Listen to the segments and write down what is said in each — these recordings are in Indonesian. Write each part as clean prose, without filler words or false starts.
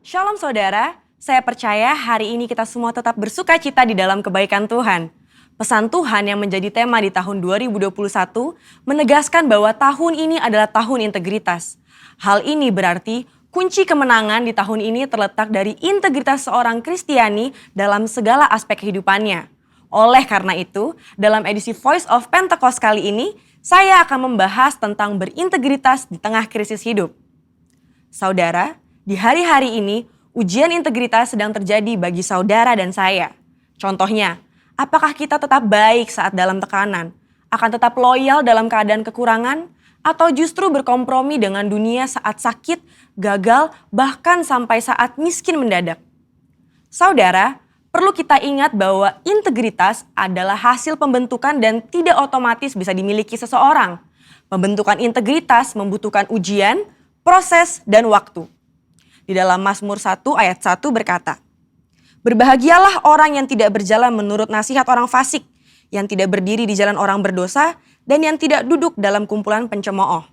Shalom saudara, saya percaya hari ini kita semua tetap bersuka cita di dalam kebaikan Tuhan. Pesan Tuhan yang menjadi tema di tahun 2021 menegaskan bahwa tahun ini adalah tahun integritas. Hal ini berarti kunci kemenangan di tahun ini terletak dari integritas seorang Kristiani dalam segala aspek kehidupannya. Oleh karena itu, dalam edisi Voice of Pentecost kali ini, saya akan membahas tentang berintegritas di tengah krisis hidup. Saudara, di hari-hari ini, ujian integritas sedang terjadi bagi saudara dan saya. Contohnya, apakah kita tetap baik saat dalam tekanan, akan tetap loyal dalam keadaan kekurangan, atau justru berkompromi dengan dunia saat sakit, gagal, bahkan sampai saat miskin mendadak? Saudara, perlu kita ingat bahwa integritas adalah hasil pembentukan dan tidak otomatis bisa dimiliki seseorang. Pembentukan integritas membutuhkan ujian, proses, dan waktu. Di dalam Mazmur 1 ayat 1 berkata, "Berbahagialah orang yang tidak berjalan menurut nasihat orang fasik, yang tidak berdiri di jalan orang berdosa, dan yang tidak duduk dalam kumpulan pencemooh."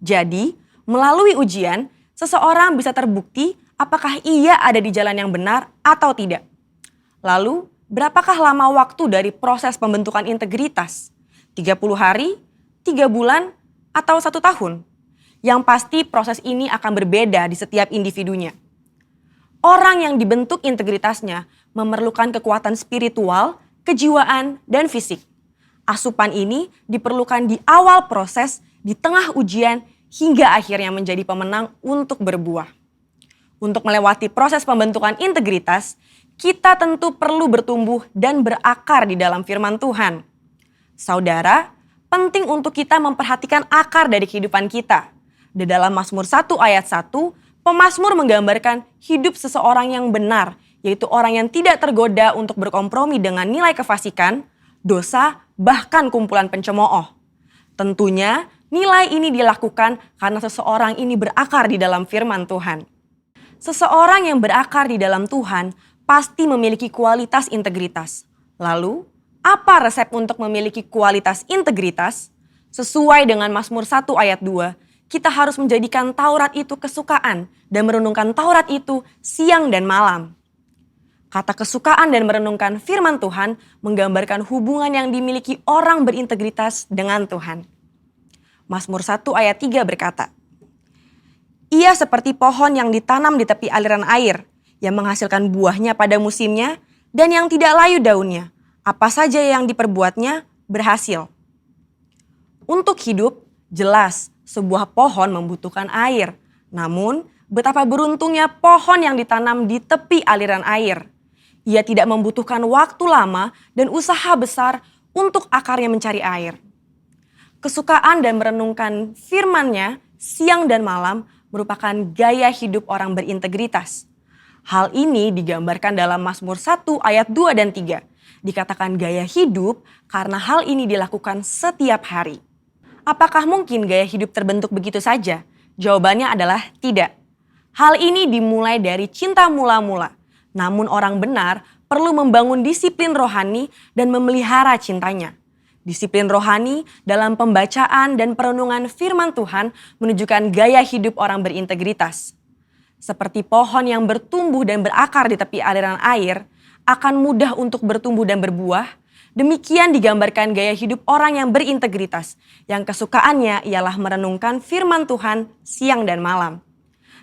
Jadi, melalui ujian, seseorang bisa terbukti apakah ia ada di jalan yang benar atau tidak. Lalu, berapakah lama waktu dari proses pembentukan integritas? 30 hari, 3 bulan, atau 1 tahun? Yang pasti proses ini akan berbeda di setiap individunya. Orang yang dibentuk integritasnya memerlukan kekuatan spiritual, kejiwaan, dan fisik. Asupan ini diperlukan di awal proses, di tengah ujian, hingga akhirnya menjadi pemenang untuk berbuah. Untuk melewati proses pembentukan integritas, kita tentu perlu bertumbuh dan berakar di dalam firman Tuhan. Saudara, penting untuk kita memperhatikan akar dari kehidupan kita. Di dalam Mazmur 1 ayat 1, pemazmur menggambarkan hidup seseorang yang benar, yaitu orang yang tidak tergoda untuk berkompromi dengan nilai kefasikan, dosa, bahkan kumpulan pencemooh. Tentunya nilai ini dilakukan karena seseorang ini berakar di dalam firman Tuhan. Seseorang yang berakar di dalam Tuhan pasti memiliki kualitas integritas. Lalu, apa resep untuk memiliki kualitas integritas? Sesuai dengan Mazmur 1 ayat 2, kita harus menjadikan Taurat itu kesukaan dan merenungkan Taurat itu siang dan malam. Kata kesukaan dan merenungkan firman Tuhan menggambarkan hubungan yang dimiliki orang berintegritas dengan Tuhan. Mazmur 1 ayat 3 berkata, "Ia seperti pohon yang ditanam di tepi aliran air, yang menghasilkan buahnya pada musimnya dan yang tidak layu daunnya. Apa saja yang diperbuatnya berhasil." Untuk hidup, jelas sebuah pohon membutuhkan air. Namun, betapa beruntungnya pohon yang ditanam di tepi aliran air. Ia tidak membutuhkan waktu lama dan usaha besar untuk akarnya mencari air. Kesukaan dan merenungkan firman-Nya siang dan malam merupakan gaya hidup orang berintegritas. Hal ini digambarkan dalam Mazmur 1 ayat 2 dan 3. Dikatakan gaya hidup karena hal ini dilakukan setiap hari. Apakah mungkin gaya hidup terbentuk begitu saja? Jawabannya adalah tidak. Hal ini dimulai dari cinta mula-mula. Namun orang benar perlu membangun disiplin rohani dan memelihara cintanya. Disiplin rohani dalam pembacaan dan perenungan firman Tuhan menunjukkan gaya hidup orang berintegritas. Seperti pohon yang bertumbuh dan berakar di tepi aliran air, akan mudah untuk bertumbuh dan berbuah. Demikian digambarkan gaya hidup orang yang berintegritas, yang kesukaannya ialah merenungkan firman Tuhan siang dan malam.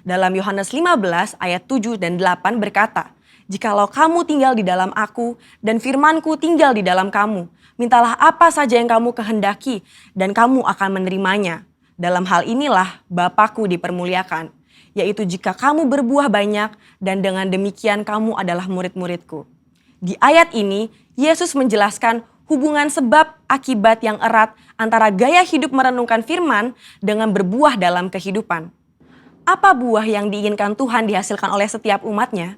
Dalam Yohanes 15 ayat 7 dan 8 berkata, "Jikalau kamu tinggal di dalam aku dan firmanku tinggal di dalam kamu, mintalah apa saja yang kamu kehendaki dan kamu akan menerimanya. Dalam hal inilah Bapa-Ku dipermuliakan, yaitu jika kamu berbuah banyak dan dengan demikian kamu adalah murid-murid-Ku." Di ayat ini, Yesus menjelaskan hubungan sebab akibat yang erat antara gaya hidup merenungkan firman dengan berbuah dalam kehidupan. Apa buah yang diinginkan Tuhan dihasilkan oleh setiap umatnya?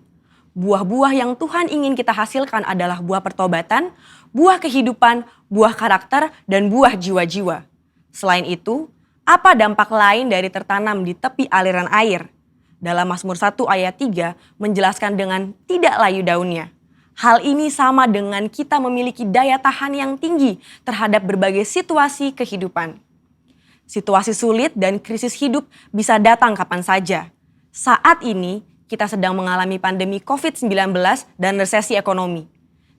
Buah-buah yang Tuhan ingin kita hasilkan adalah buah pertobatan, buah kehidupan, buah karakter, dan buah jiwa-jiwa. Selain itu, apa dampak lain dari tertanam di tepi aliran air? Dalam Mazmur 1 ayat 3 menjelaskan dengan tidak layu daunnya. Hal ini sama dengan kita memiliki daya tahan yang tinggi terhadap berbagai situasi kehidupan. Situasi sulit dan krisis hidup bisa datang kapan saja. Saat ini, kita sedang mengalami pandemi COVID-19 dan resesi ekonomi.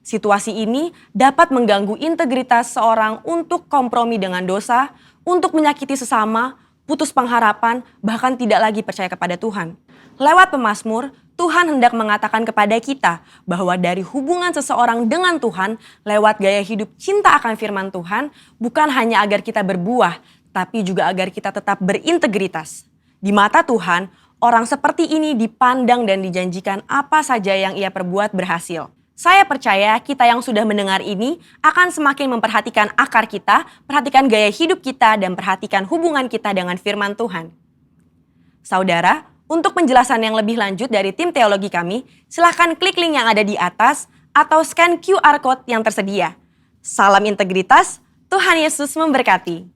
Situasi ini dapat mengganggu integritas seorang untuk kompromi dengan dosa, untuk menyakiti sesama, putus pengharapan, bahkan tidak lagi percaya kepada Tuhan. Lewat pemazmur, Tuhan hendak mengatakan kepada kita bahwa dari hubungan seseorang dengan Tuhan, lewat gaya hidup cinta akan firman Tuhan, bukan hanya agar kita berbuah, tapi juga agar kita tetap berintegritas. Di mata Tuhan, orang seperti ini dipandang dan dijanjikan apa saja yang ia perbuat berhasil. Saya percaya kita yang sudah mendengar ini akan semakin memperhatikan akar kita, perhatikan gaya hidup kita, dan perhatikan hubungan kita dengan firman Tuhan. Saudara, untuk penjelasan yang lebih lanjut dari tim teologi kami, silakan klik link yang ada di atas atau scan QR Code yang tersedia. Salam integritas, Tuhan Yesus memberkati.